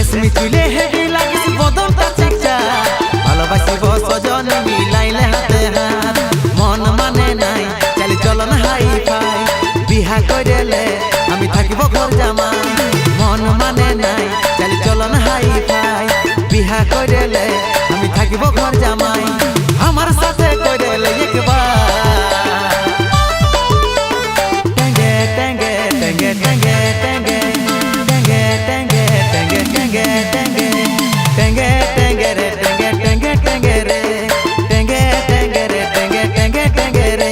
রেশমি চুলে হেভি লাগিস বদনটা চিকচা ভালোবাসিব সজন মিলাইলে হাতে হাত মন মানে নাই চালি চলন হাই ফাই বিহা কইলে আমি থাকিব ঘর জামাই মন মানে নাই চালি চলন হাই ফাই বিহা কইলে আমি থাকিব ঘর জামাই আমার সাথে কইলে একবার টেঙ্গে টেঙ্গে টেঙ্গে টেঙ্গে টেঙ্গে টেঙ্গে টেঙ্গে টেঙ্গে টেঙ্গে টেঙ্গে টেঙ্গে রে টেঙ্গে টেঙ্গে টেঙ্গে রে টেঙ্গে টেঙ্গে রে টেঙ্গে টেঙ্গে টেঙ্গে রে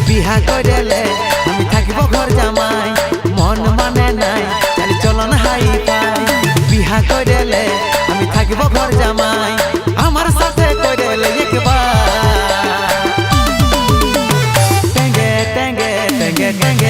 বিহা কইলে আমি থাকিব ঘর জামাই মন মানে নাই চালি চলন হাই ফাই বিহা কইলে আমি থাকিব ঘর জামাই আমার সাথে কইলে একবার টেঙ্গে টেঙ্গে টেঙ্গে টেঙ্গে